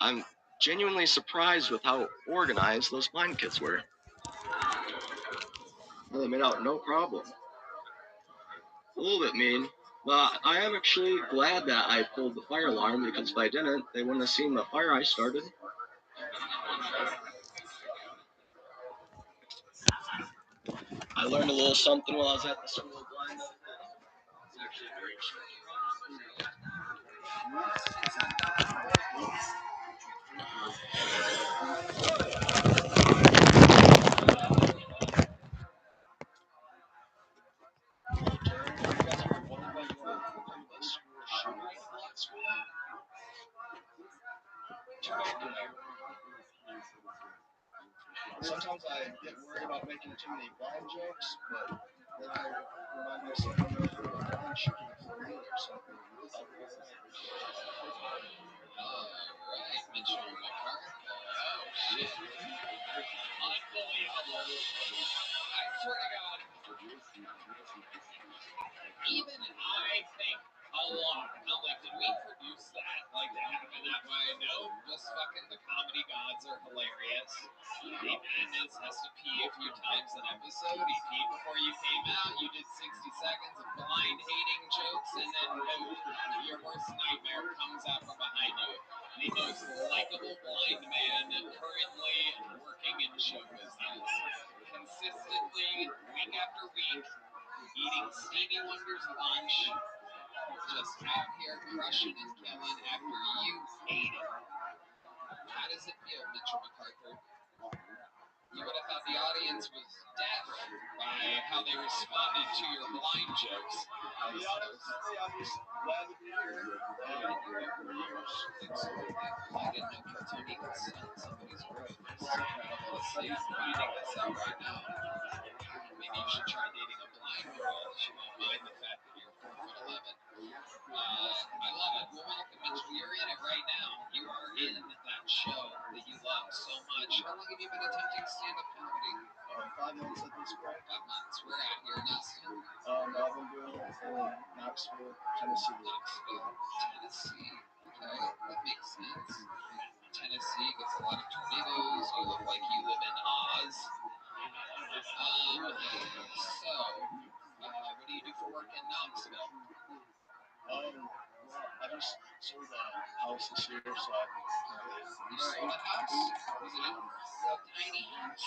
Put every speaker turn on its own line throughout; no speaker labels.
I'm genuinely surprised with how organized those blind kids were. Well, they made out no problem. A little bit mean, but I am actually glad that I pulled the fire alarm, because if I didn't, they wouldn't have seen the fire I started. I learned a little something while I was at the school of blind. It's actually very interesting. Sometimes I get worried about making too many blind jokes, but then I remind myself I'm going to do a blind shooting for me or something.
Alright, Mitchell McCarthy. Oh, shit. Unbelievable. I swear to God. Even I think a lot. I'm like, did we produce that? Like, to happen that way? No, just fucking the comedy gods are hilarious. Dave Madness has to pee a few times an episode. He peed before you came out. You did 60 seconds of blind hating jokes, and then your worst nightmare comes out from behind you. The most likable blind man currently working in show business. Consistently, week after week, eating Stevie Wonder's lunch, just out here crushing and killing after you ate it. How does it feel, Mitchell McCarthy? You would have thought the audience was deaf by how they responded to your blind jokes.
I'm just glad to be here.
Absolutely. I didn't know Kiltony could slit somebody's throat. It's incredible to see. I'm finding this out right now. Maybe you should try dating a blind girl. She won't mind the fact that you're 4'11". I love it. Well, welcome, Mitchell. You're in it right now. You are in that show that you love so much. How long have you been attempting stand-up comedy?
5 months at this point.
5 months. Where at? Here in Austin?
I've been doing it in Knoxville, Tennessee.
Knoxville, Tennessee. Okay, that makes sense. Tennessee gets a lot of tornadoes. You look like you live in Oz. What do you do for work in Knoxville?
I just sold a house this year, so I
You sold a house? Was it a little tiny house?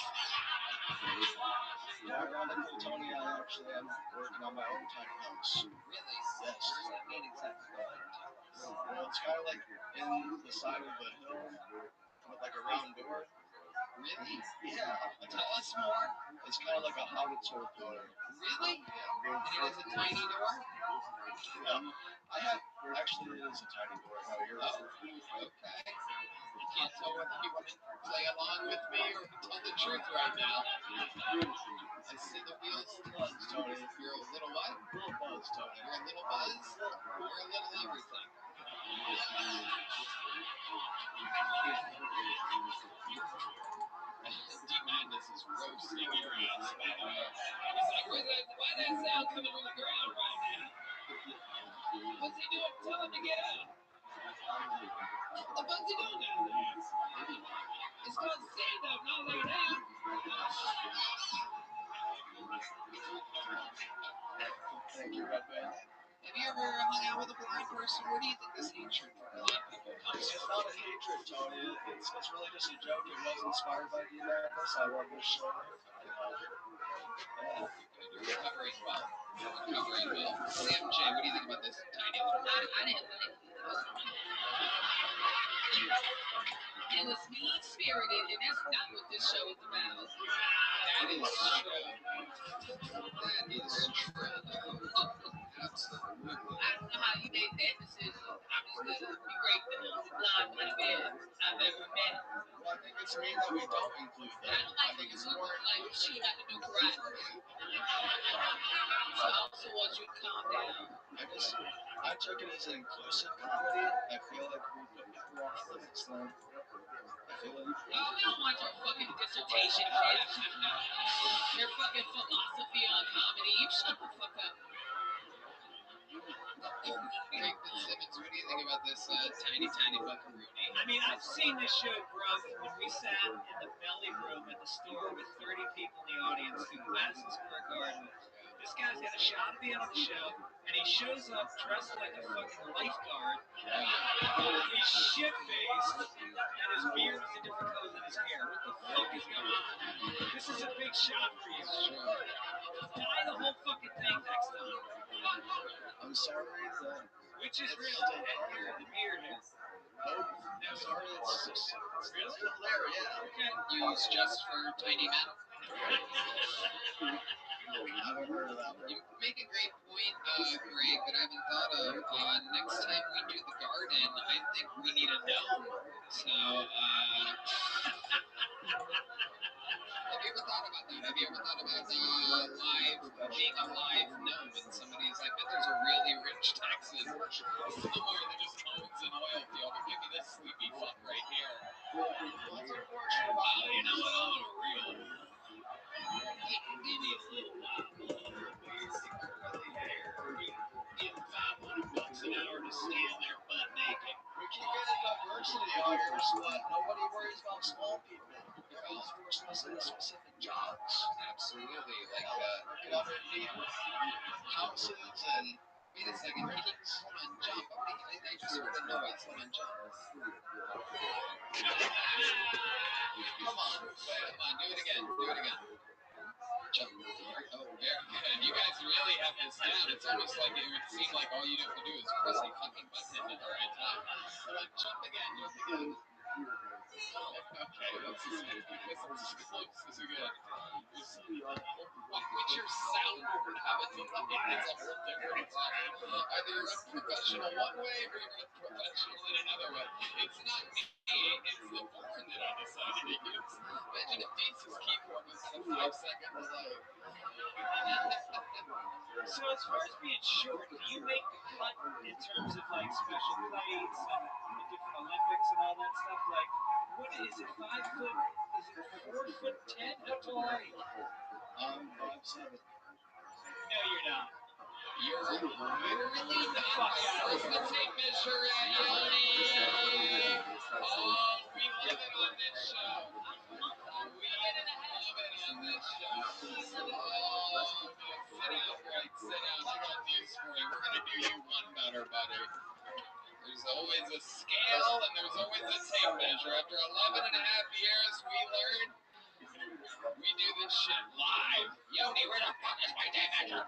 Yeah, around the Kiltony, I actually am working on my own tiny house.
Really?
Yes.
What does that mean exactly?
Well, it's kind of like in the side of the hill with like a round door.
Really?
Yeah.
Tell us more.
It's kind of like a Howitzer door.
Really? And it has a tiny door?
Yeah. Actually, it is a tiny door. No, you're right.
Okay. You can't tell whether you want to play along with me or tell the truth right now. I see the wheels buzz, Tony. You're a little what?
Little buzz, Tony.
You're a little buzz? You're a little everything. Deep Madness is roasting your ass, by the way. He's like, why that sound coming from the ground right now? What's he doing? Tell him to get out. What the fuck's he doing down there? It's called stand-up, not lay down.
Thank you, Red Band.
Have you ever hung out with a blind person? Where do you think this hatred for blind people comes
It's
from?
not a hatred, Tony. It's really just a joke. It was inspired by the Madness. I love this show.
You're recovering well. Sam J, what do you think about this tiny little
I didn't like it. It was mean-spirited, and that's not what this show is about.
That is true. Absolutely.
I don't know how you made that decision. I'm just going to be great for the blind black man I've ever met.
Well, I think it's mean that we don't include that.
I don't like when you were like, she had to do karate. So I also want you to calm down.
I took it as an inclusive comedy. I feel like we put people off limits then. I feel like...
Oh, we don't want your fucking dissertation shit. Your fucking philosophy on comedy. You shut the fuck up.
Greg Fitzsimmons, what do you think about this tiny fucking Rooney?
I mean, I've seen this show grow from when we sat in the belly room at the store with 30 people in the audience to Madison Square Garden. This guy's got a shot to be on the show, and he shows up dressed like a fucking lifeguard. He's shit-faced, and his beard is a different color than his hair. What the fuck is going on? This is a big shot for you. Dye the whole fucking thing next time.
I'm sorry that.
Which is real, the head hair or the beard hair?
I'm sorry, it's
Really?
still there, yeah.
Okay.
Used just for tiny men.
I haven't heard of that one.
You make a great point, Greg, that I haven't thought of. Next time we do the garden, I think we need a gnome. So, have you ever thought about that? Have you ever thought about being a live gnome? And somebody's like, but there's a really rich Texan somewhere that just owns an oil field. Give me this sleepy fuck right here.
What's unfortunate about it?
You know what? I want a real one. Give me a little white blonde, weird, curly hair. Give $500 an hour to stand there butt naked.
We keep getting diversity hires, but nobody worries about small people. Because force us into specific jobs.
Absolutely. Like,
Working underneath houses and.
wait a second. Hold on, jump. I just heard a noise. Hold on, jump. Come on, do it again. Jump. Oh, very good. You guys really have this down. It's almost like it would seem like all you have to do is press a fucking button at the right time. Jump again. Okay, this is close. This is good. What's your soundboard have a delay? It's a whole different sound. Either you're unprofessional one way or you're unprofessional in another way. It's not me, it's the board that I decided to use. Imagine if Deese's keyboard was at a 5-second delay.
So as far as being short, do you make the cut in terms of like special plates and the different Olympics and all that stuff? Like, what is it? 5 foot? Is it 4'10"? How tall are you?
I'm 5'7".
No, you're not.
You're literally not where's the tape measure at, Yoni? Oh, we love it on this show. Sit down, Greg. Sit down. I got news for you. We're gonna do you one better, buddy. There's always a scale and there's always a tape measure. After 11 and a half years, we learned we do this shit live. Yoni, where the fuck is my tape measure?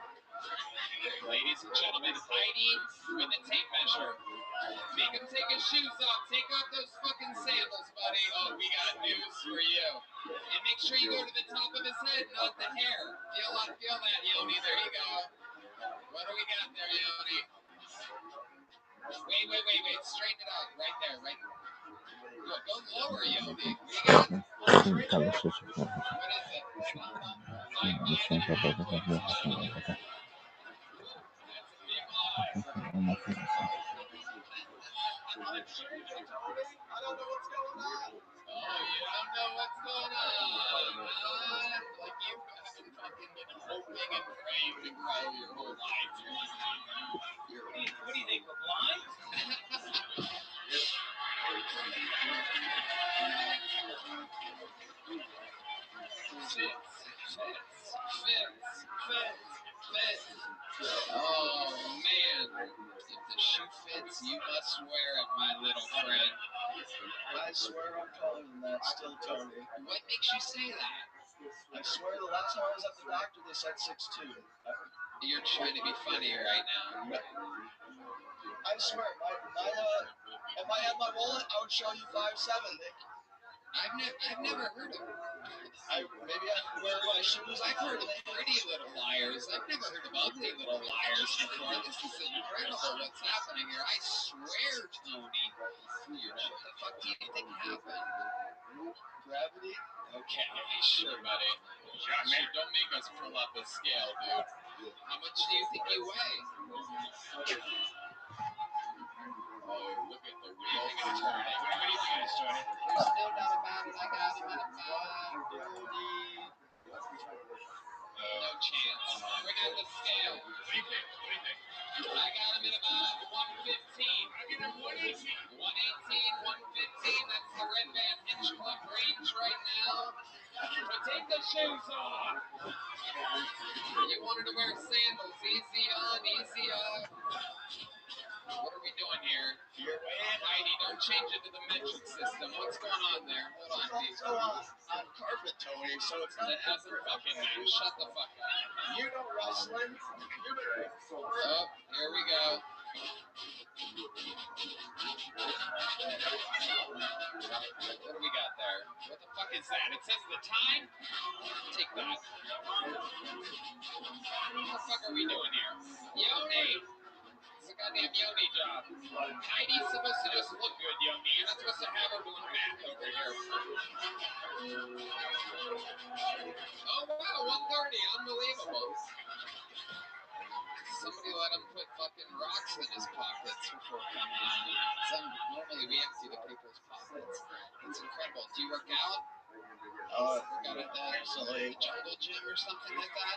Ladies and gentlemen, Heidi with the tape measure. Make him take his shoes off. Take off those fucking sandals, buddy. Oh, we got news for you. And make sure you go to the top of his head, not the hair. Feel that, Yoni. There you go. What do we got there, Yoni? Wait. Straighten it out. Right there, right. Go lower, Yoni. What do you got? What is it?
I don't know what's going on.
Oh, you don't know what's going on. Like you haven't fucking been hoping and praying to grow your whole life.
What do you think? We're blind?
Fits. Oh man, if the shoe fits, you must wear it, my little friend.
I swear I'm taller than that still, Tony.
What makes you say that?
I swear the last time I was at the doctor, they said 6'2".
You're trying to be funny right now.
I swear, if I had my wallet, I would show you 5'7".
I've never heard of it.
Maybe I wear my shoes.
I've heard of pretty little liars. I've never heard of ugly little liars before. This is incredible what's happening here. I swear, Tony. What the fuck do you think happened?
Gravity?
Okay, sure, buddy. Sure, don't make us pull up a scale, dude. How much do you think you weigh? Oh, look at the wheeling and turning. What do you think I started?
There's no doubt about it. I got him at about 30.
No chance. Bring out the scale.
What do you think?
I got him at about 115. I get him 118. 118, 115. That's the Red Band Hinge Club range right now. But take the shoes off. You wanted to wear sandals. Easy on, easy off. What are we doing here? Heidi, don't change it to the metric system. What's going on there? Hold on, please.
So on carpet, Tony, so it's not
It hasn't fucking been. Shut the fuck up.
you know wrestling.
Oh, here we go. What do we got there? What the fuck is that? It says the time? Take that. What the fuck are we doing here? Yoni! It's a goddamn Yoni job. Heidi's supposed to just look good, Yoni. You're not supposed to have her doing math over here. Oh, wow, 130. Unbelievable. Somebody let him put fucking rocks in his pockets before coming on. Normally we empty the people's pockets. It's incredible. Do you work out? Work out at the jungle gym or something like that?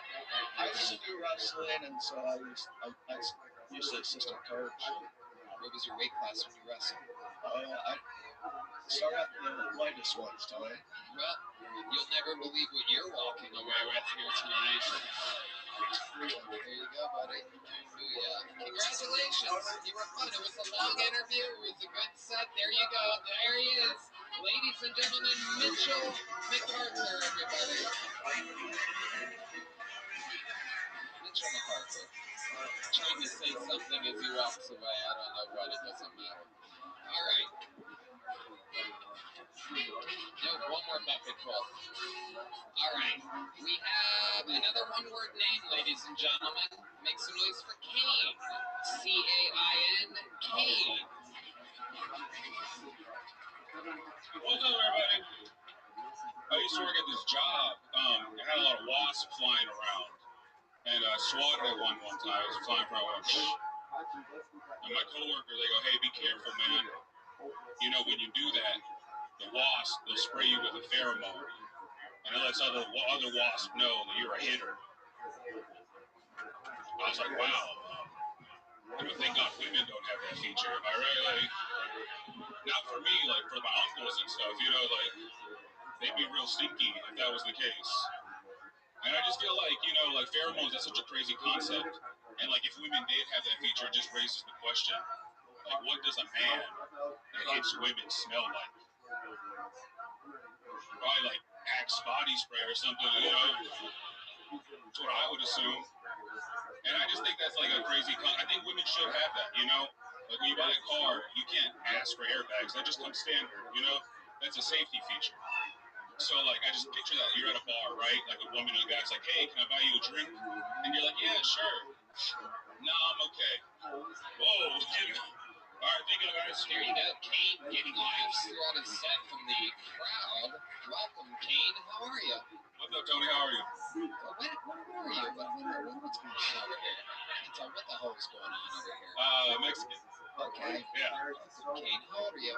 I used to do wrestling, and so I used to assistant coach.
What was your weight class when you wrestled?
I started at the lightest ones, Tony.
Well, you'll never believe what you're walking away with here tonight. There you go, buddy. Booyah. Congratulations. You were fun. It was a long interview. It was a good set. There you go. There he is. Ladies and gentlemen, Mitchell McArthur, everybody. Mitchell McArthur. Trying to say something as he walks away. I don't know what. It doesn't matter. All right. No, one more bucket full. All right. We have another one-word name, ladies and gentlemen. Make some noise for Kane. C-A-I-N, Kane.
What's up, everybody? I used to work at this job. I had a lot of wasps flying around. And I swatted at one time. I was flying from one. And my coworker, they go, hey, be careful, man. You know, when you do that, the wasp, they'll spray you with a pheromone. And it lets other wasps know that you're a hitter. I was like, wow. Thank God women don't have that feature. Am I right? Like, not for me, like for my uncles and stuff, you know, like they'd be real stinky if that was the case. And I just feel like, you know, like pheromones, that's such a crazy concept. And like if women did have that feature, it just raises the question, like what does a man that hits women smell like? Probably like Axe body spray or something, you know? That's what I would assume. And I just think that's like a crazy I think women should have that, you know? Like when you buy a car, you can't ask for airbags. That just comes standard, you know? That's a safety feature. So like I just picture that you're at a bar, right? Like a woman and a guy's like, hey, can I buy you a drink? And you're like, yeah, sure. No, I'm okay. Whoa, you know? All right, thank you guys.
There you go. Kane getting laughs throughout his set from the crowd. Welcome, Kane. How are you?
What's up, Tony? How are you?
What are you? What's going on over here? I can't tell what the hell is going on over here.
Mexican.
Okay.
Yeah.
Welcome, Kane. How old are you?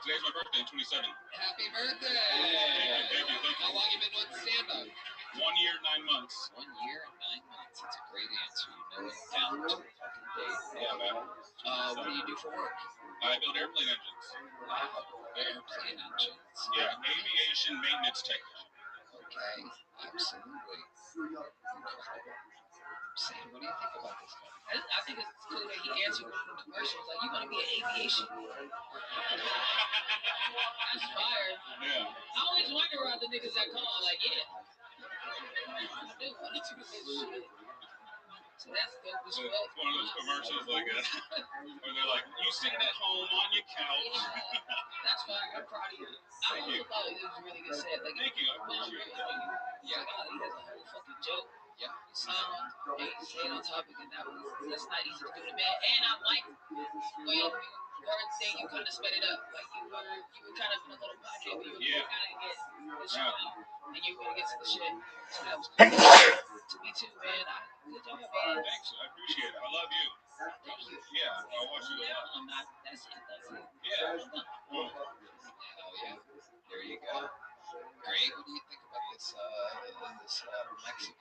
Today's my birthday, 27.
Happy birthday!
Thank you.
How long you been doing stand-up?
1 year, 9 months.
1 year and 9 months. That's a great answer. You know it down to a fucking date.
Yeah, man.
What do you do for work?
I build airplane engines.
Wow. Airplane engines.
Yeah, aviation maintenance technician.
Okay. Absolutely. Incredible. Sam, what do you think about this guy?
I think it's cool that he answered one of the commercials. Like, you want to be an aviation? That's fire.
Yeah.
I always wonder about the niggas that call. Like, yeah. I do want to do this shit. So that's dope as
It's
well.
one of those commercials like where they're like, you sitting at home on your couch.
Yeah. That's fire. I'm proud of you. I
Thank you.
thought it was a really good set. Like,
Thank you. I appreciate it.
Yeah, he has a whole fucking joke.
Yeah.
He stayed on topic, and that's not easy to do to man. And I like when you heard the thing, you kind of sped it up. Like you were kind of in a little pocket, but you were kind of get the shit out, and you really get to the shit. So that was cool. To me too, man. Good job, man.
Thanks. I appreciate it. I love you.
Thank you.
Yeah, I watch you a lot.
I'm not. That's it.
Yeah.
Hell yeah. There you go. Great. What do you think about this Mexican?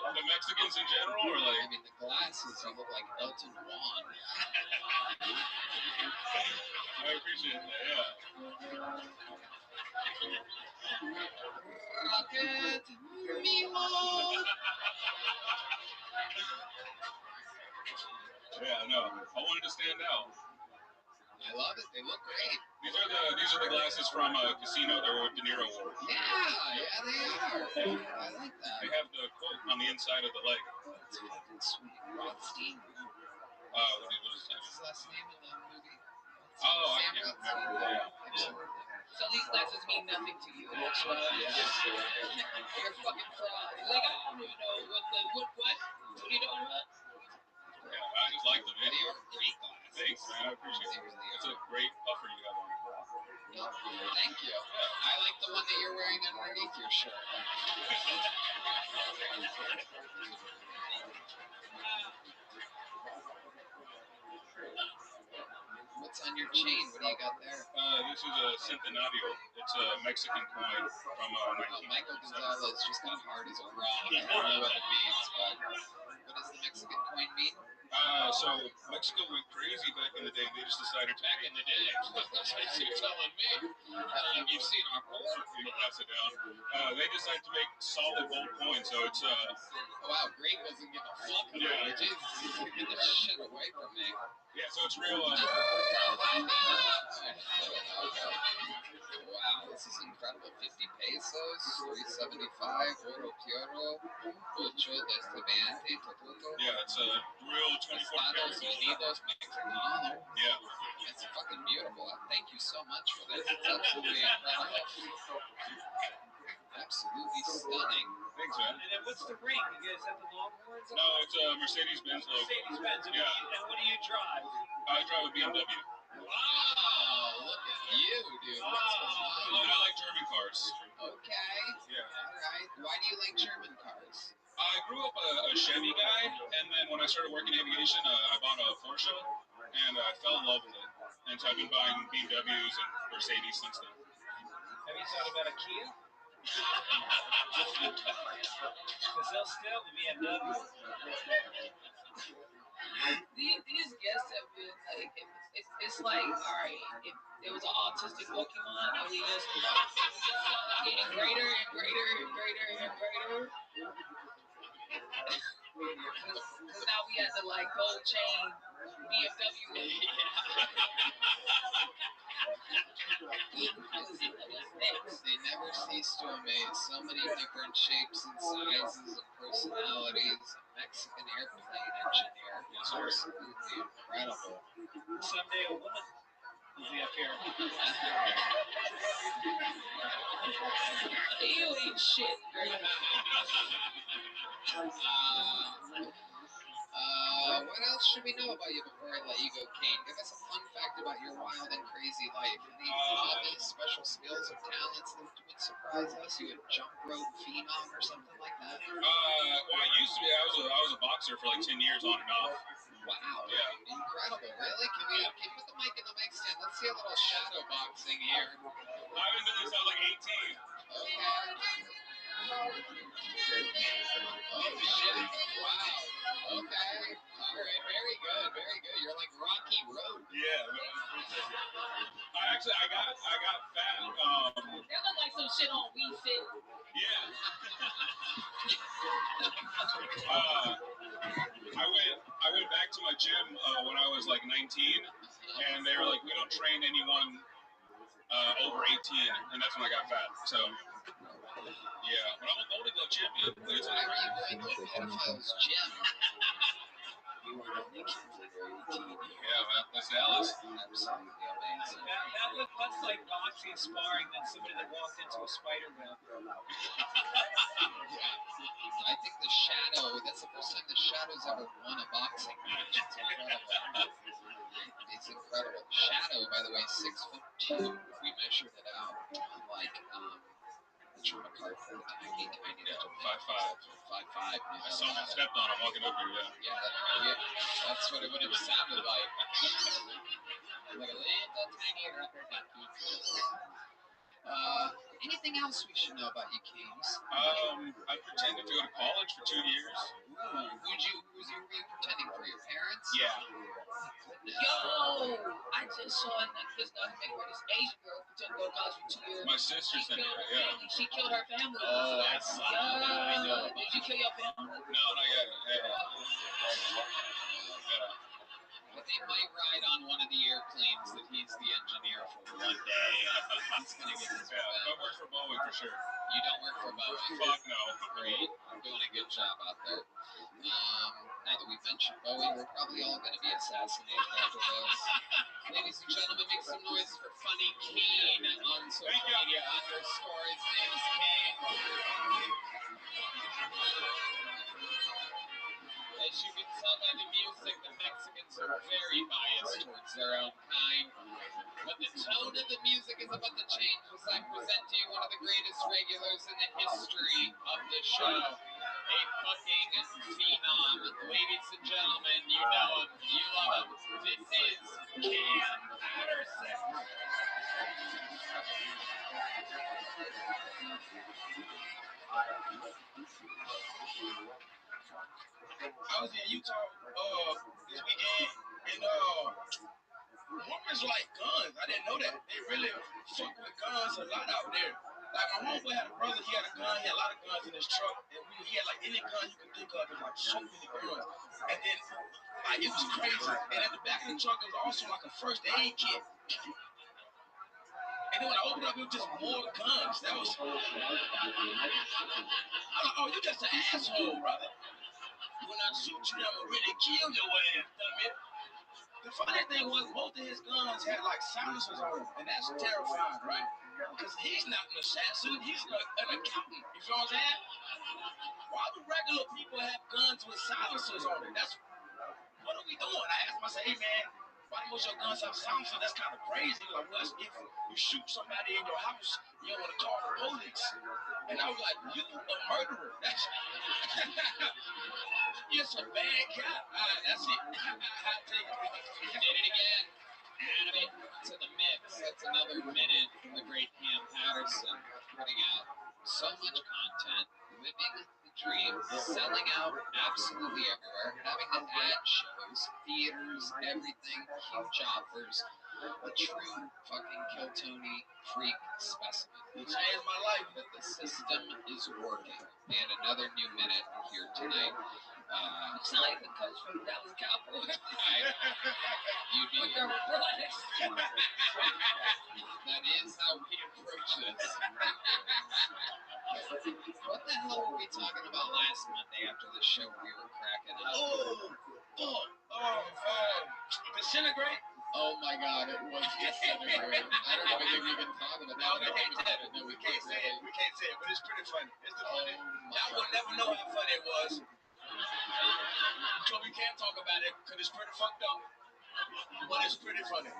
The Mexicans in general, or
I
like?
mean, the glasses, you look like Elton Juan.
I appreciate that. Yeah.
Rocket, mijo.
Yeah, no. I wanted to stand out.
I love it. They look great.
These are the glasses from Casino. They were with De Niro wore.
Yeah, they are. I like that.
They have the quote on the inside of the leg.
That's fucking sweet. Rothstein.
What is that?
That's his last name in the movie.
Oh, I
Sam
can't
Rothstein.
remember. Yeah.
Absolutely. So these glasses mean nothing to you. That's right.
Yeah.
You're a fucking fraud. He's like, I don't even know what. What do you know what?
Yeah, I just like them.
They are great glasses.
Thanks, man. I appreciate it.
They really
It's
are.
a great puffer you have on.
No, thank you. I like the one that you're wearing underneath your shirt. What's on your chain? What do you got there?
This is a centenario. It's a Mexican coin from
Michael Gonzalez just got hard as a rock. I don't know what it means, but what does the Mexican coin mean?
So Mexico went crazy back in the day. They just decided to
Back in the day. That's what you're telling me. I don't know if you've seen our porn.
you know, pass it down. They decided to make solid gold coins. So it's
Oh, wow, Greg wasn't giving a fuck about
Yeah.
it. Jesus, get the shit away from me.
yeah. So it's real.
Wow, this is incredible. 50 pesos, 375, oro puro, ocho de este 20, totuto.
Yeah, it's a real 24
Estados
karat gold.
Unidos Mexicano.
Yeah.
That's fucking beautiful. Thank you so much for this. It's absolutely incredible. Absolutely stunning.
Thanks, man.
And then what's the ring? You guys have the Longhorns?
No, it's a Mercedes-Benz logo.
Mercedes-Benz.
Yeah.
And what do you drive?
I drive a BMW.
Wow, look at you, dude. What's going on?
I like German cars.
Okay.
Yeah.
All right. Why do you like German cars?
I grew up a Chevy guy, and then when I started working aviation, I bought a Porsche, and I fell in love with it. And so I've been buying BMWs and Mercedes since then.
Have you thought about a Kia? Because they'll steal the BMW.
These guests have been like, it's like, all right, if there was an autistic Pokemon and we just getting greater and greater and greater and greater. Because now we had the like gold chain BMW. They never cease to amaze. So many different shapes and sizes and personalities. A Mexican airplane engineer. It's absolutely incredible.
Someday a woman will be up here.
You ain't shit. What else should we know about you before I let you go, Kane? Give us a fun fact about your wild and crazy life. Any hobbies, special skills, or talents that would surprise us? You a jump rope phenom or something like that?
Well, I used to be. I was a boxer for like 10 years on and off.
Wow.
Yeah.
Incredible. Really? Can we put the mic in the mic stand? Let's see a little shadow boxing here.
I've been doing this since I was like 18.
Okay. Oh, shit. Wow. Okay. All right. Very good. Very good. You're like Rocky Road.
Yeah, man. I got fat.
That look like some shit on Wii Fit.
Yeah. I went back to my gym when I was like 19, and they were like, we don't train anyone over 18, and that's when I got fat. So, yeah, but I'm a Golden Glove champion.
Why were you going to a pedophile's gym? You were only kid for 18.
Yeah, man, that's Dallas.
Absolutely amazing.
That looked less like boxing sparring than somebody that walked into a spider web.
I think the Shadow, that's the first time the Shadow's ever won a boxing match. It's incredible. It's incredible. Shadow, by the way, 6'2". We measured it out. Like, the Trump card for the tiny.
Yeah, 5'5".
5'5".
I saw him stepped on him walking up here, yeah.
Yeah, that's what it would have sounded like. Like a little tiny rubber ducky.
Anything else we should know about you, Kings?
I pretended to go to college for 2 years.
Ooh, were you pretending for your parents?
Yeah.
Yo, I just saw this documentary. This Asian girl pretended to go to college for 2 years.
My sister sent me that, yeah.
She killed her family.
Oh, that's something I know.
Did you kill your family?
No, not yet. Yeah.
But they might ride on one of the airplanes that he's the engineer for one day. He's gonna get his revenge.
I work for Boeing for sure.
You don't work for Boeing.
Fuck no.
Great. You're doing a good job out there. Now that we've mentioned Boeing, we're probably all going to be assassinated after this. Ladies and gentlemen, make some noise for Funny Kane on social media. Underscore his name is Kane. As you can tell by the music, the Mexicans are very biased towards their own kind. But the tone of the music is about to change as I present to you one of the greatest regulars in the history of the show. A fucking phenom. Ladies and gentlemen, you know him, you love him. This is Cam Patterson.
I was in Utah this weekend, and Mormons like guns. I didn't know that. They really fuck with guns a lot out there. Like my homeboy had a brother, he had a gun, he had a lot of guns in his truck, and he had like any gun you could think of, and like so many guns. And then like it was crazy. And at the back of the truck there was also like a first aid kit. And then when I opened up, it was just more guns. That was I'm like, oh, you just an asshole, brother. When I shoot you, I'm gonna really kill your ass, dumb it. The funny thing was, most of his guns had like silencers on them, and that's terrifying, right? Because he's not an assassin, he's an accountant. You feel what I'm saying? Why would regular people have guns with silencers on it? That's what are we doing? I asked him, I said, hey man, why most your guns have silencers? That's kind of crazy. Like, well, if you shoot somebody in your house, you don't want to call the police. And I was like, you a murderer. That's you're a bad guy. That's it. I take it.
You did it again. Add it to the mix. That's another minute from the great Cam Patterson putting out so much content, living the dream, selling out absolutely everywhere, having to add shows, theaters, everything, huge offers. A true fucking Kill Tony freak specimen.
It changed my life.
That the system is working. And another new minute here tonight.
You sound like the coach from the Dallas Cowboys.
You'd be
With their brothers.
That is how we approach this. What the hell were we talking about last Monday after the show we were cracking up?
Disintegrate?
Oh my god, it was Disintegrate. I don't even think we can talk about that.
No, we can't say it. We can't say it. We can't say it, but it's pretty funny. It's the funny. Y'all will never know how funny it was. So we can't talk about it because it's pretty fucked up. But it's pretty funny.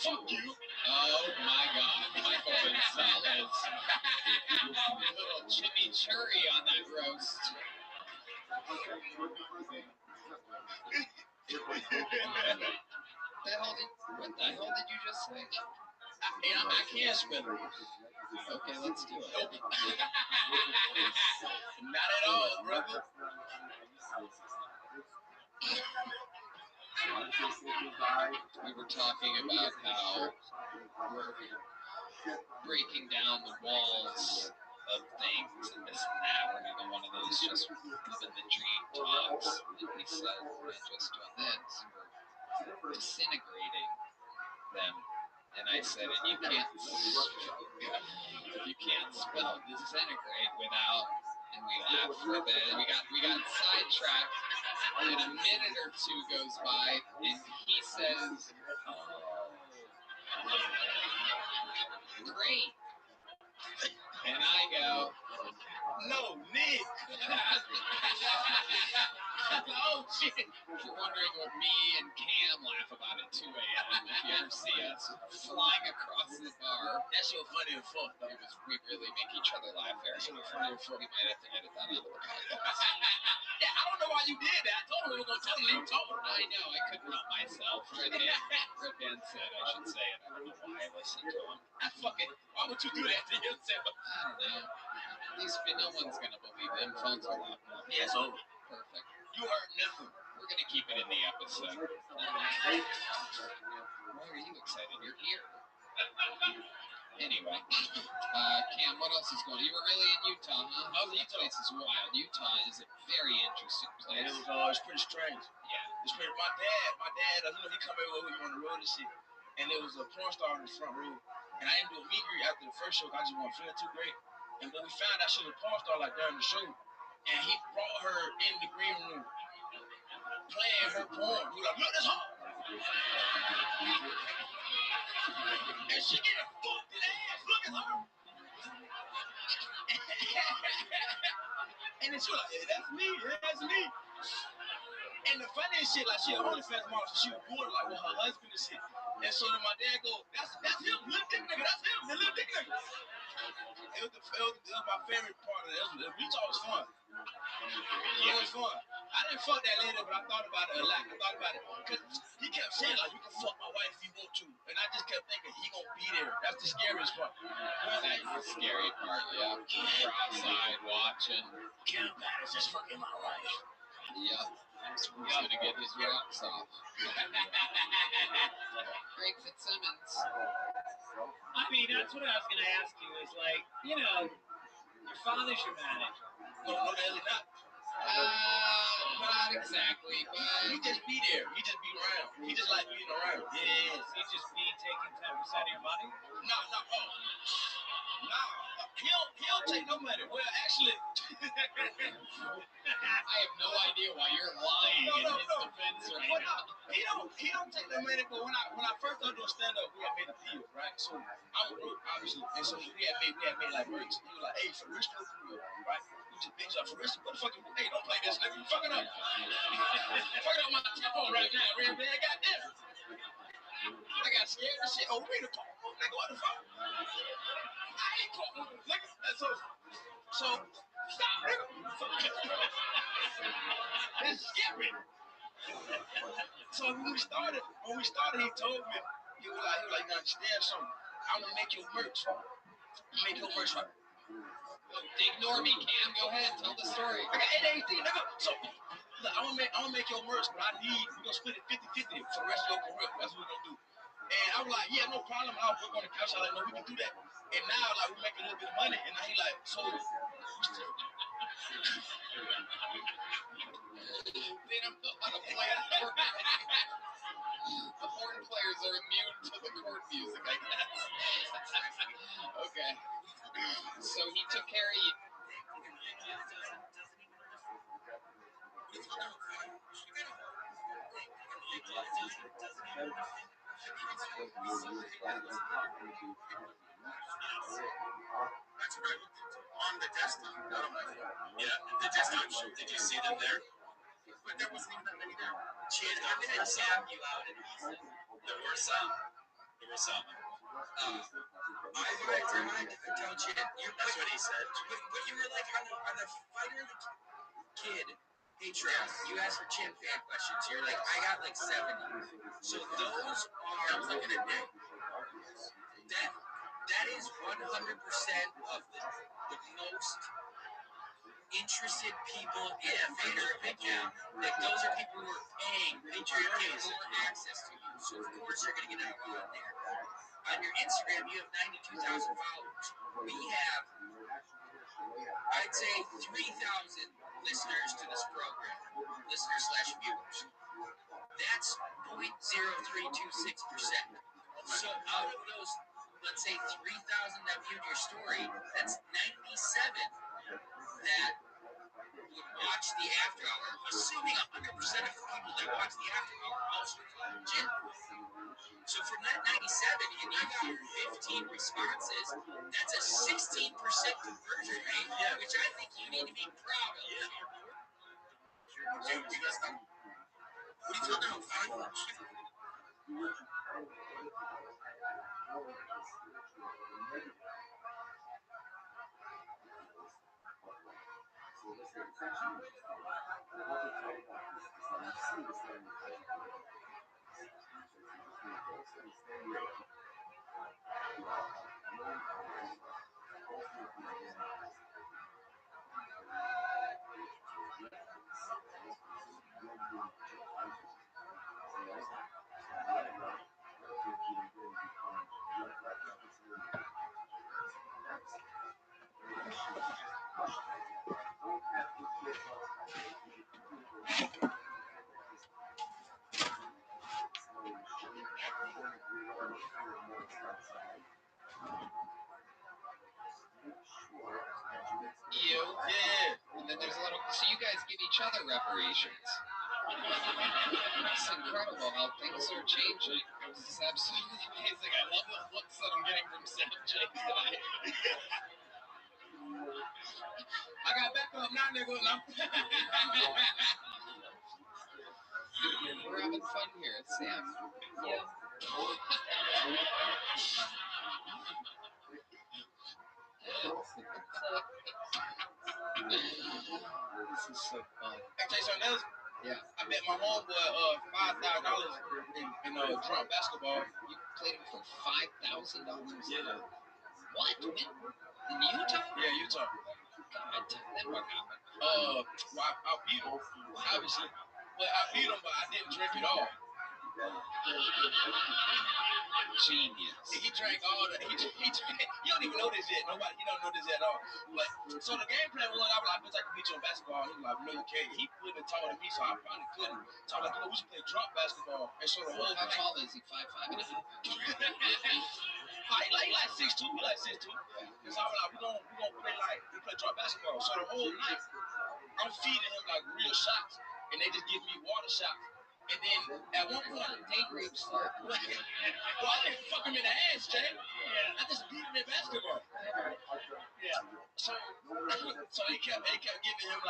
Fuck you.
Oh my god, Michael Gonzalez. Little chimichurri on that roast. What the hell did you just say?
I can't spell it.
Okay, let's do it.
Nope. Not at all, brother.
We were talking about how we're breaking down the walls of things and this and that. We're having one of those just living the dream talks. And he said, we're not just doing this, we're disintegrating them. And I said, and you can't spell disintegrate without, and we laughed for a bit. We got sidetracked, and a minute or two goes by, and he says, oh, great. And I go,
no, Nick.
Oh, shit. If you're wondering what me and Cam laugh about at 2 a.m., if you ever see us flying across the bar,
That shit was funny as fuck, though.
we really make each other laugh very
That shit was
hard.
funny as fuck.
We might have to edit that out of the podcast.
Yeah, I don't know why you did that. I told him we were going to tell him you told him.
I know, I couldn't help myself. Red Band said I should say it. I don't know why I listened to him.
That's fucking, why would you do that to yourself?
I don't know. At least no one's going to believe them. Phones are locked now.
Yeah, it's over.
Perfect.
You heard nothing.
We're going to keep it in the episode. Why are you excited? You're here. Anyway, Cam, what else is going on? You were really in Utah, huh?
I was in
That place is wild. Utah is a very interesting place.
It's pretty strange.
Yeah.
It's pretty, my dad, he come over with me on the road and shit. And there was a porn star in the front row. And I didn't do a meet and greet after the first show. I just wasn't feeling too great. And when we found out she was a porn star like during the show, and he brought her in the green room playing her porn. He was like, look, this hoe. And she getting fucked in the ass. Look at her. And then she was like, yeah, that's me. Yeah, that's me. And the funniest shit, like, she had OnlyFans model, so she was doing it like with her husband and shit. And so then my dad go, that's him, little dick nigga, that's him, the little dick nigga. It was my favorite part of it. Utah was fun. It was fun. I didn't fuck that lady, but I thought about it a lot. I thought about it. Because he kept saying, like, you can fuck my wife if you want to. And I just kept thinking, he gonna be there. That's the scariest part.
That's the scary part, yeah. We're outside watching.
Cam Patter's just fucking my wife.
Yep. He's gonna get his rocks off. Greg Fitzsimmons.
I mean, that's what I was going to ask you is like, you know, your father's your manager.
No, they're not.
Not exactly, but
He just be there. He just be around. He just like being around.
Yes, he just be taking 10% of your money?
No. He don't take no money. Well, actually,
I have no idea why you're lying in his defense right now.
He don't take no money. But when I first started doing stand up, we had made a deal, right? So I was broke, obviously, and so we had made like merch. He was like, "Hey, for real, right?" He just bitch up for real. What the fuck? Hey, don't play this, nigga. You fucking up. Fucking up my tempo right now, man. Goddamn. I got scared and shit. Oh, we the call, nigga. What the fuck? I ain't calling, nigga. So stop, nigga. It's scary. So when we started, he told me, he was like, you understand something? I'm gonna make your merch. Make your merch right.
Ignore me, Cam. Go ahead. Tell the story.
I got 818, nigga. So look, I'm gonna make your merch, but we're gonna split it 50-50 for the rest of your career. That's what we're gonna do. And I was like, yeah, no problem. I'll work on the couch. I was like, no, we can do that. And now, like, we're making a little bit of money. And now he like, so
They don't know how to play the chord. The horn players are immune to the chord music, I guess. Okay. So he took care of you.
That's what I looked into. On the desktop, not on my phone. Yeah, the desktop show. Did you see them there? But there wasn't even that many there. Chid, I'm going to tap you out in Houston. There were some. When I tell Chid, that's what he said. But you were like on the Fighter of the Kid Patreon. You asked for Chid fan questions. You're like, I got like 70. So those are. That was like in a day. That is 100% of the most interested people in Vader Patreon. Like those are people who are paying Patreon for access to you. So of course you're gonna get out on there. On your Instagram, you have 92,000 followers. We have, I'd say, 3,000 listeners to this program. Listeners/viewers. That's 0.0326%. So out of those, let's say 3,000 that viewed your story, that's 97 that would watch the after hour, assuming 100% of the people that watch the after hour also are legit. So from that 97, and you got 15 responses, that's a 16% conversion rate, which I think you need to be proud of.
You? Yeah. And then there's a little. So you guys give each other reparations. It's incredible how things are changing. This is absolutely amazing. I love the looks that I'm getting from Sam J tonight.
I got back up now, nigga. No.
We're having fun here, Sam. Yeah. This is so fun.
I tell you something else.
Yeah.
I bet my homeboy $5,000 in drunk basketball.
You played him for $5,000?
Yeah.
What? When? In Utah?
Yeah, Utah.
God, then what happened?
Well, I beat him, obviously. But I beat him, but I didn't drink it all.
Genius.
He drank all the. He drank, you don't even know this yet. He don't know this at all. But so the game plan was, I was like, bitch, I can beat you on basketball. He was like, no, you can't. He would have been taller than me, so I probably couldn't. So I was like, we should play drunk basketball. And so the whole
How tall is he? 5'5" and a half?
he like 6'2", he like 6'2". So I was like, we gonna play drunk basketball. So the whole night, I'm feeding him like real shots, and they just give me water shots. And then at one point,
date rape start.
well, I didn't fuck him in the ass, Jay. Yeah. I just beat him in basketball. Yeah. So they kept giving him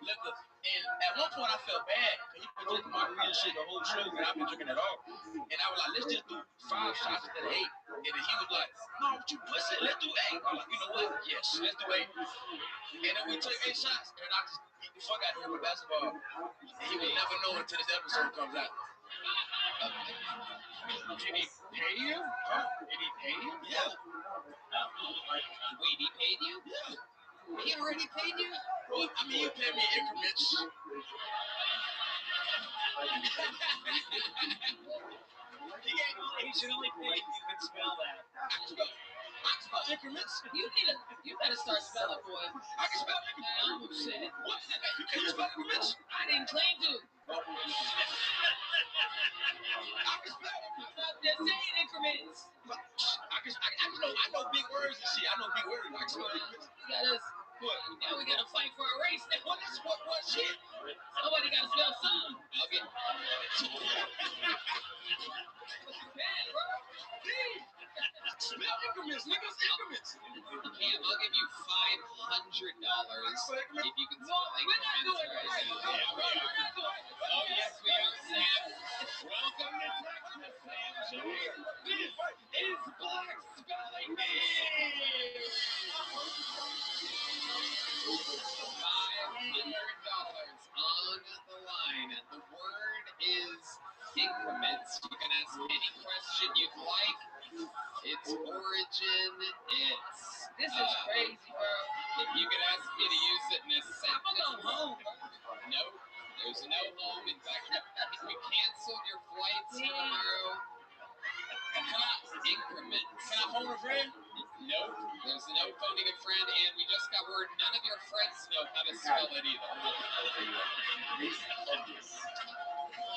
liquor. And at one point I felt bad. He been drinking my real shit the whole show, and I've been drinking it all. And I was like, let's just do 5 shots instead of 8. And then he was like, no, you pussy, let's do 8. I'm like, you know what? Yes, let's do 8. And then we took 8 shots, and I just beat the fuck out of him with basketball. And he will never know until this episode comes out.
Did he pay you?
Huh?
Did he pay you?
Yeah.
Wait, he paid you?
Yeah.
He already paid you?
Well, I mean, you paid me in increments.
He should only pay if you can spell that.
I can spell increments.
You better start spelling, boy.
I can spell increments.
I almost said it.
What? Can you spell increments?
I didn't claim to.
I can spell increments.
Just saying increments.
I know big words and shit. I know big words. I can spell increments.
You got us.
What?
Now we gotta fight for a race. Now
What is what shit?
somebody gotta spell something. Okay. Bad, bro.
Spell increments, niggas. Increments.
Cam, I'll give you $500 if you can spell
We're not doing it
right
right.
now.
Yeah, we are.
We're not doing it. Oh, yes, we are, Sam.
Welcome to Texas, Sam J. This is Black Spelling Bee.
$500 on the line. The word is increments. You can ask any question you'd like. Its origin,
This is crazy, bro.
You can ask me to use it in a
I'm gonna go home.
No, there's no home. In fact, we canceled your flights for tomorrow. Increments.
Can I phone a friend?
No, there's no phoning a friend, and we just got word none of your friends know how to spell it either.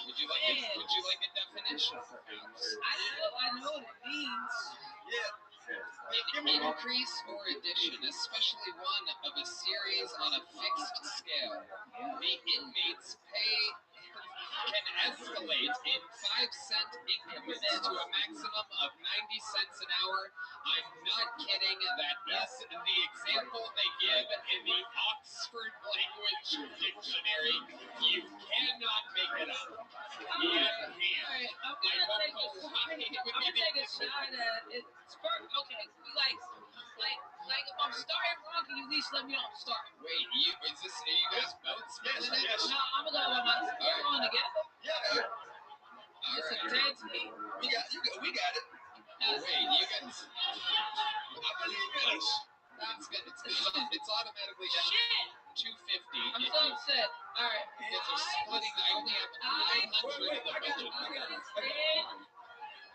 Would you like a definition, perhaps?
I know what it means.
Yeah.
Increase or addition, especially one of a series on a fixed scale. The inmates can
can escalate in 5-cent increments to a maximum of 90 cents an hour. I'm not kidding. That is the example they give in the Oxford Language Dictionary. You cannot make it up. Yeah,
Alright, I'm gonna take a shot at it. Okay, like if I'm starting wrong, can you at least let me know I'm starting?
Wait, are you guys both spelling it?
Yes.
No, I'm gonna go by myself. We're going together.
Yeah.
It's a
Alright.
dead team.
We got it.
Wait, you guys.
I believe in us.
That's good. It's automatically down
Shit!
250.
I'm so upset. Alright.
Because they're splitting. I only have 100 in the budget.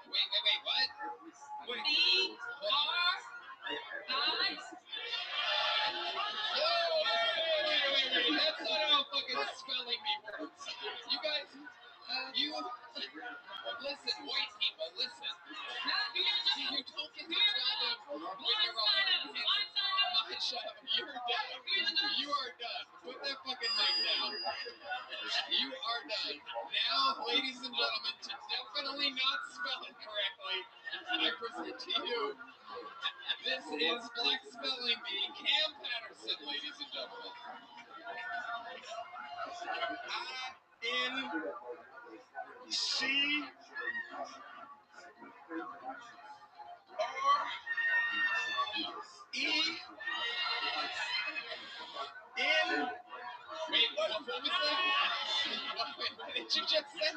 Wait, what?
Wait.
B-R-I.
Yo, wait. That's not how fucking spelling bee works. You guys, listen, white people, listen. You don't get to tell them when you're wrong. Shut up. You're done. You are done. Put that fucking thing down. You are done. Now, ladies and gentlemen, to definitely not spell it correctly, I present to you, this is Black Spelling Bee, Cam Patterson, ladies and gentlemen.
INCREN.
Wait, what was that? What did you just say?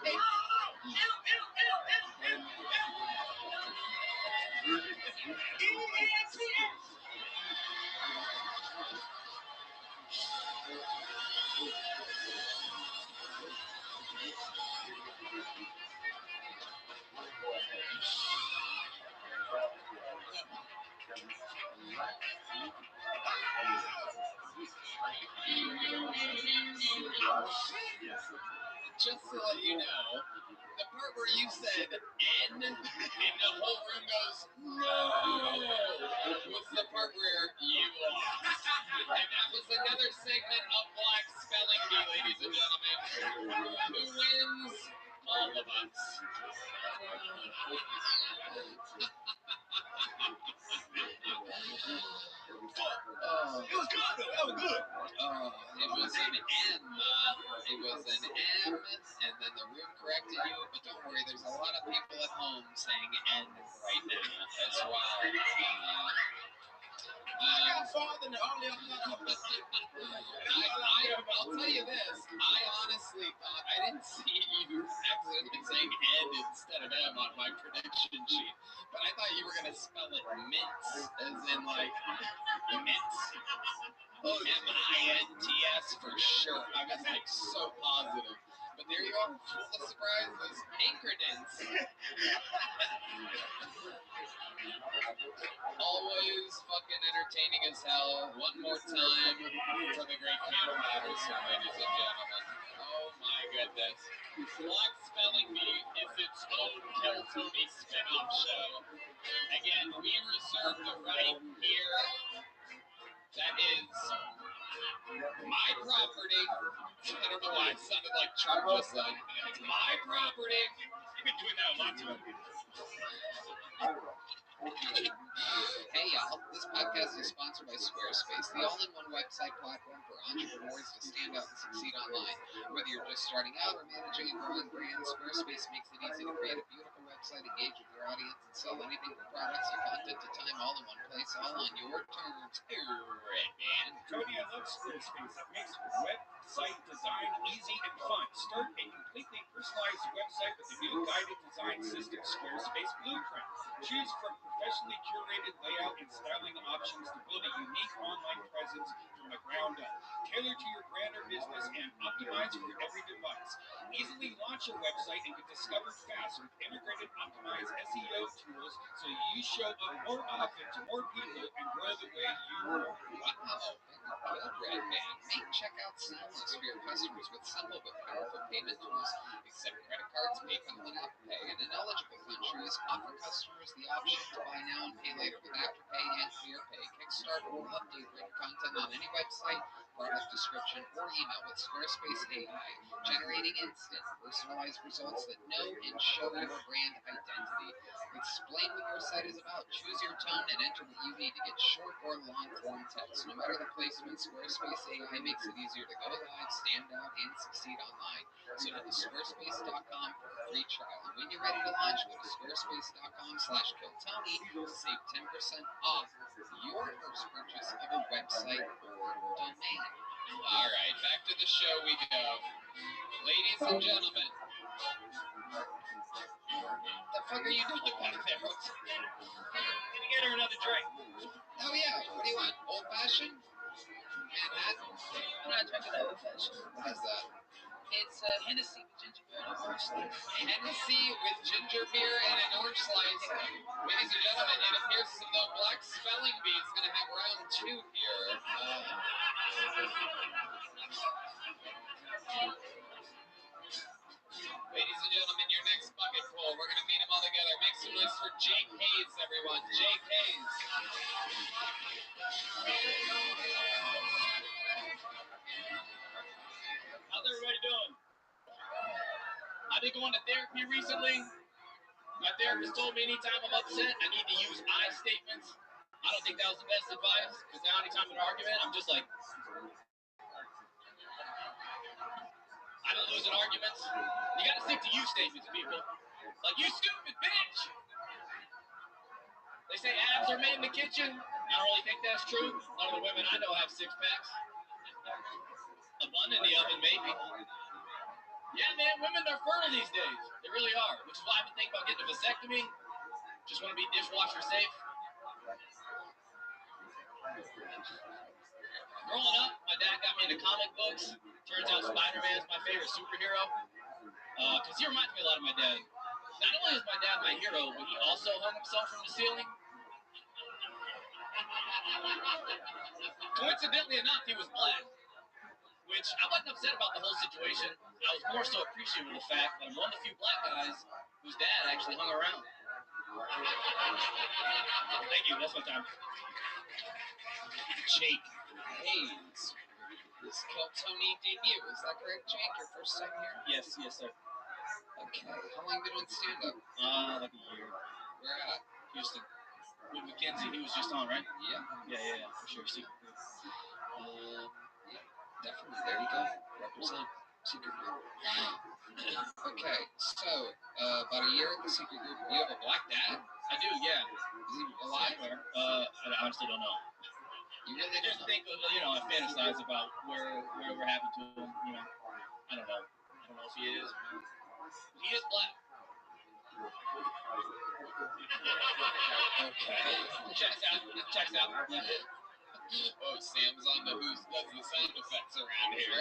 Just to let you know, the part where you said N and the whole room goes, no, was the part where you lost. And that was another segment of Black Spelling Bee, ladies and gentlemen. Who wins? All of us.
It was good though. That was good.
It was an M. It was an M, and then the room corrected you. But don't worry, there's a lot of people at home saying N right now as well.
I got farther than all y'all thought I was.
I'll tell you this. I honestly thought I didn't see you accidentally saying N instead of M on my prediction sheet, but I thought you were gonna spell it mints, as in like mints. Oh, M-I-N-T-S for sure. I was like so positive. But there you go. Full of surprises. Incredence. Always fucking entertaining as hell. One more time for the great Cam Patterson, ladies and gentlemen. Oh my goodness. Black Spelling Bee is its own Kill Tony spin-off show. Again, we reserve the right here. That is my property. I don't know why I sounded like Trump just then. It's my property.
You've been doing that a lot today.
Hey y'all, this podcast is sponsored by Squarespace, the all-in-one website platform for entrepreneurs to stand out and succeed online. Whether you're just starting out or managing a growing brand, Squarespace makes it easy to create a beautiful website, engage with your audience, and sell anything from products to content to time all in one place, all on your terms. Right, man.
Tony, I love Squarespace. It makes website design easy and fun. Start a completely personalized website with the new guided design system, Squarespace Blueprint. Choose from professionally curated layout and styling options to build a unique online presence from the ground up. Tailored to your brand or business and optimized for every device. Easily launch your website and get discovered fast with integrated optimized SEO tools so you show up more often to more people and grow the way you want.
Wow, very good, Red Man. Make checkout seamless for your customers with simple but powerful payment tools. Accept credit cards, PayPal, and Apple Pay. And in eligible countries, offer customers the option to buy now and pay later with Afterpay and ClearPay. Kickstart or update written content on any website product description, or email with Squarespace AI, generating instant, personalized results that know and show your brand identity. Explain what your site is about, choose your tone, and enter what you need to get short or long form text. No matter the placement, Squarespace AI makes it easier to go live, stand out, and succeed online. So go to squarespace.com for a free trial. And when you're ready to launch, go to squarespace.com/KillTony to save 10% off your first purchase of a website or domain. All right, back to the show we go. Ladies and gentlemen, what the fuck are you doing back there?
Gonna get her another drink.
Oh yeah, what do you want? Old fashioned? Manhattan?
I'm not drinking old fashioned.
What is that?
It's Hennessy with ginger beer and orange slice.
Hennessy with ginger beer and an orange slice. Ladies and gentlemen, it appears as though Black Spelling Bee is going to have round 2 here. Ladies and gentlemen, your next bucket full. We're going to meet them all together. Make some noise for Jake Hayes, everyone. Jake Hayes.
How's everybody doing? I've been going to therapy recently. My therapist told me anytime I'm upset, I need to use I statements. I don't think that was the best advice, because now anytime in an argument, I'm just like, I've been losing arguments. You gotta stick to you statements, people. Like, you stupid bitch! They say abs are made in the kitchen. I don't really think that's true. None of the women I know have 6-packs. A bun in the oven, maybe. Yeah, man, women are fertile these days. They really are. Which is why I've been thinking about getting a vasectomy. Just want to be dishwasher safe. Growing up, my dad got me into comic books. Turns out Spider-Man's my favorite superhero. Because he reminds me a lot of my dad. Not only is my dad my hero, but he also hung himself from the ceiling. Coincidentally enough, he was black. Which I wasn't upset about the whole situation. I was more so appreciative of the fact that I'm one of the few black guys whose dad actually hung around. Thank you, that's my time.
Jake Hayes. This Kill Tony debut. Is that correct, Jake? Your first time here?
Yes, sir.
Okay. How long have you been doing stand-up?
Like a year.
Where at?
Houston. With Mackenzie, he was just on, right?
Yeah.
For sure. Secret group.
Yeah, definitely. There you go. Represent. Secret group. Okay, so, about a year at the secret group. You have a black dad?
I do, yeah.
Is he alive?
I honestly don't know.
You really
I just think, I fantasize about whatever happened to him, I don't know. I don't know if he is. He is black.
Okay.
Checks out. Yeah.
Oh, Sam's on the who's does the sound effects around here.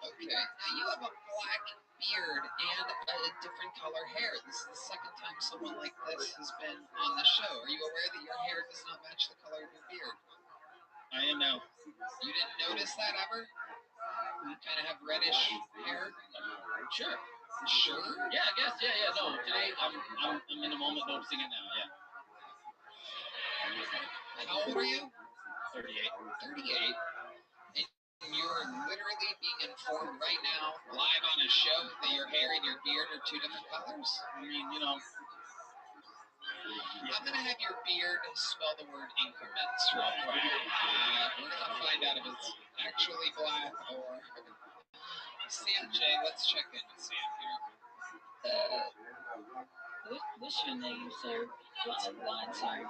Okay. Now you have a black beard and a different color hair. This is the second time someone like this has been on the show. Are you aware that your hair does not match the color of your beard?
I am now.
You didn't notice that ever? You kind of have reddish hair?
Sure.
Sure?
Yeah, I guess. Yeah. No, today I'm in the moment noticing it now. Yeah.
How old are you?
38.
38. And you're literally being informed right now, live on a show, that your hair and your beard are two different colors?
I mean,
I'm going to have your beard spell the word increments real quick. We're going to find out if it's actually black or... Sam J, let's check in with Sam here.
What's your name, sir? What's your line, sir?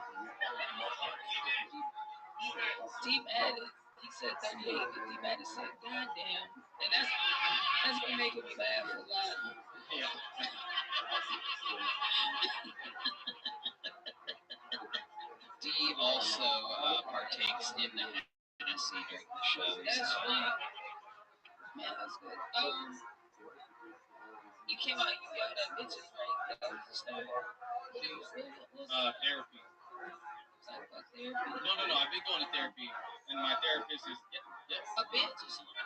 Deep added. He said 38, but Deep added said, God damn. And that's been making me laugh a lot.
Yeah.
D also partakes in the Hennessy during the show.
That's funny. Man, that's good. You came out, you yelled at bitches, right? That was the story. What was
Therapy.
Was that about therapy?
No. I've been going to therapy, and my therapist is
a bitch or something.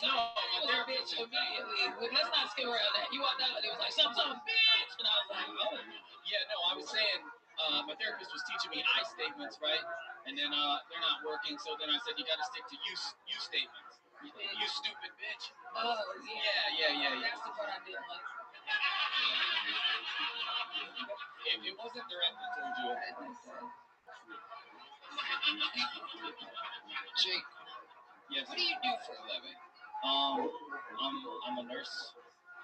No, my
therapist immediately. Well, let's not skip around that. You walked out and he was like, some bitch, and I was like, oh.
Yeah, no, I was saying,
my therapist was teaching me I statements, right? And then they're not working, so then I said, you got to stick to you statements. You stupid bitch.
Oh,
Yeah.
That's the part I didn't like.
It wasn't directed towards you.
Jake,
Yes.
what do you do for a living?
I'm a nurse.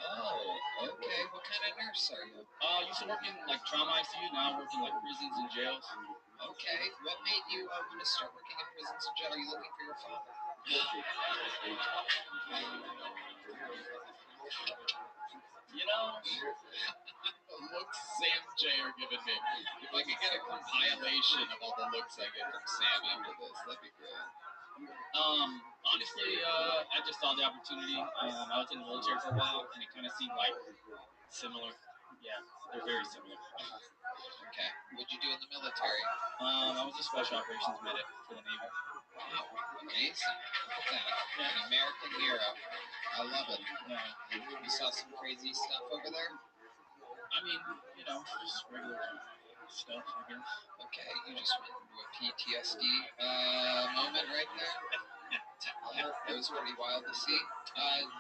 Oh, okay. What kind of nurse are you?
I used to work in like trauma ICU. Now I work in like prisons and jails.
Okay. What made you want to start working in prisons and jail? Are you looking for your father?
You know,
The looks Sam and Jay are giving me. If I could get a compilation of all the looks I get from Sam after this, that'd be great.
honestly, I just saw the opportunity. I was in the military for a while, and it kind of seemed like similar. Yeah, they're very similar.
Okay. What'd you do in the military?
I was a special operations medic for the Navy.
Wow, amazing. Look at that. An American hero. I love it. You saw some crazy stuff over there?
I mean, you know, just regular stuff, I guess.
Okay, you just went into a PTSD moment right there. That was pretty wild to see.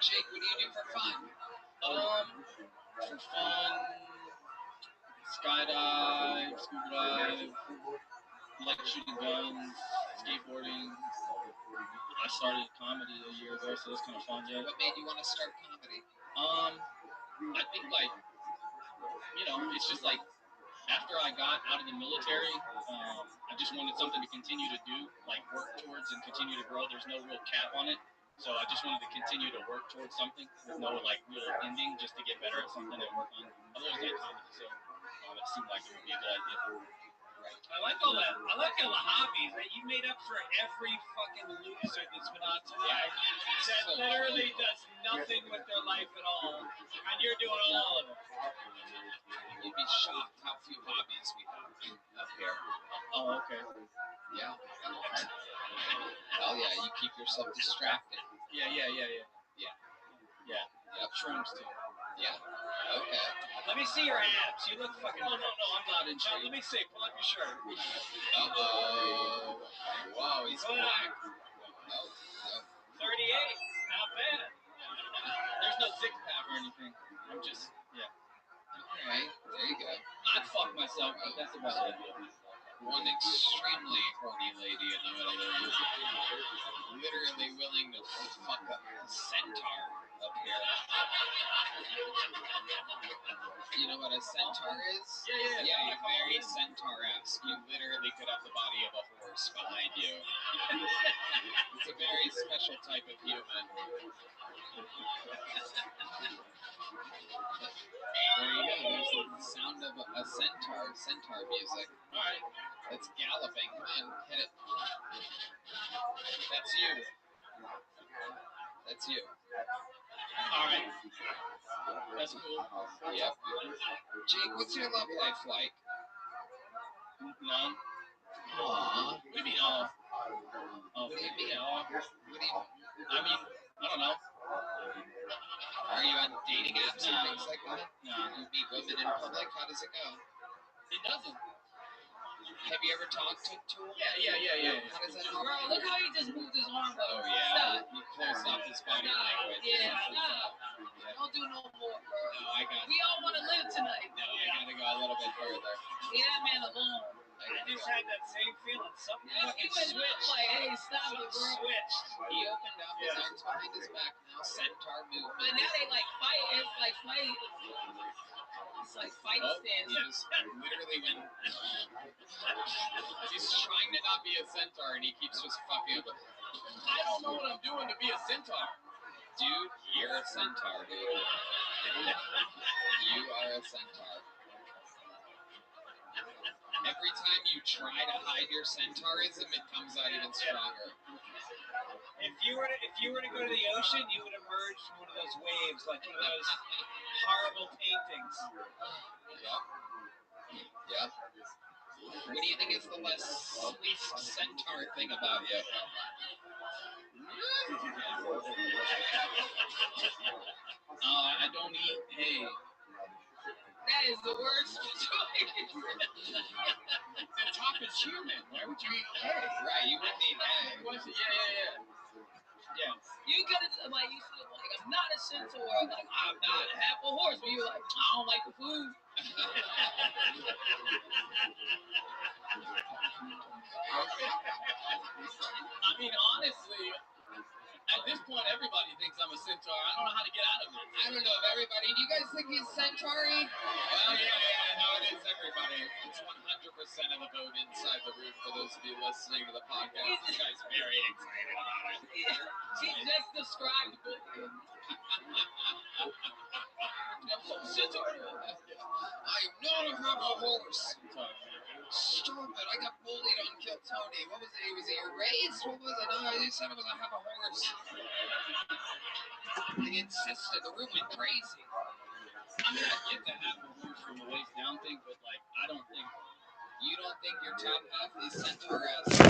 Jake, what do you do for fun?
For fun, skydive, scuba dive, like shooting guns, skateboarding. I started comedy a year ago, so that's kind of fun, yeah.
What made you want to start comedy?
I think like, you know, it's just like after I got out of the military, I just wanted something to continue to do, like work towards and continue to grow. There's no real cap on it. So I just wanted to continue to work towards something with no like real ending, just to get better at something and work on. I've always liked comedy, so it seemed like it would be a good idea.
I like all that. I like all the hobbies that you made up for every fucking loser that's been on tonight that literally does nothing with their life at all, and you're doing all of them.
You'd be shocked how few hobbies we have up here.
Oh, okay.
Yeah. Hell yeah, you keep yourself distracted.
Yeah.
Yep.
Shrooms too.
Yeah. Okay.
Let me see your abs. You look fucking.
Oh, no, I'm not in shape.
Let me see. Pull up your shirt.
Uh-oh. Whoa, he's black. Oh, no.
38. Not bad.
There's no six-pack or anything. I'm just, yeah.
Alright, there you go.
I'd fuck myself, but that's about it.
One extremely horny lady in the middle of the room. Literally willing to fuck a centaur up here. You know what a centaur is?
Yeah.
You're very centaur-esque. You literally could have the body of a horse behind you. It's a very special type of human. There you go. There's the sound of a centaur music.
Alright.
That's galloping. Come on, hit it. That's you. That's you.
Alright. That's cool.
Yep. Jake, what's your love life like?
None.
Aww.
What do you mean, oh?
What do you mean?
Oh. I mean, I don't know.
Are you on dating apps and things like that?
No.
You meet women in public? How does it go?
It doesn't.
Have you ever talked to one?
Yeah.
How does that go?
Bro, look how he just moved his arm up.
Oh, yeah.
Stop.
You closed off his body language.
Yeah, stop. Don't do no more, bro.
No, I got
We all want to live tonight.
No, I gotta go a little bit further.
Leave that man alone.
I just had that same feeling. Something
He
fucking
went
switched.
like, hey, stop it,
Something
bro.
switched.
He opened up his arms behind his back now. Centaur movement.
But now they like fight. It's like fight. It's like fight stance.
He just literally went. He's trying to not be a centaur and he keeps just fucking up. I don't know what I'm doing to be a centaur. Dude, you're a centaur, dude. You are a centaur. Every time you try to hide your centaurism, it comes out even stronger.
If you were to go to the ocean, you would emerge from one of those waves, like one of those horrible paintings.
Yep. What do you think is the least centaur thing about you?
I don't eat hay.
That is the worst choice.
cheerman. Why would you eat hay? Right, you wouldn't eat hay.
Yeah. You get it like you said, like I'm not a centaur, like I'm not half a horse, but you're like, I don't like the food.
I mean, honestly, at this point, everybody thinks I'm a centaur. I don't know how to get out of it.
I don't know if everybody. Do you guys think he's centauri?
Well, yeah, no, it is everybody. It's 100% of the vote inside the room for those of you listening to the podcast. This guy's very excited about it.
He just described bullying. Centaur.
I am not a half a horse. Stop it. I got bullied on Kill Tony. What was it? Was it your race? What was it? No, you said it was a half a horse. They insisted. The room went crazy.
I mean, I get the half a horse from the waist down thing, but like, I don't think.
You don't think your top half is centaur-esque?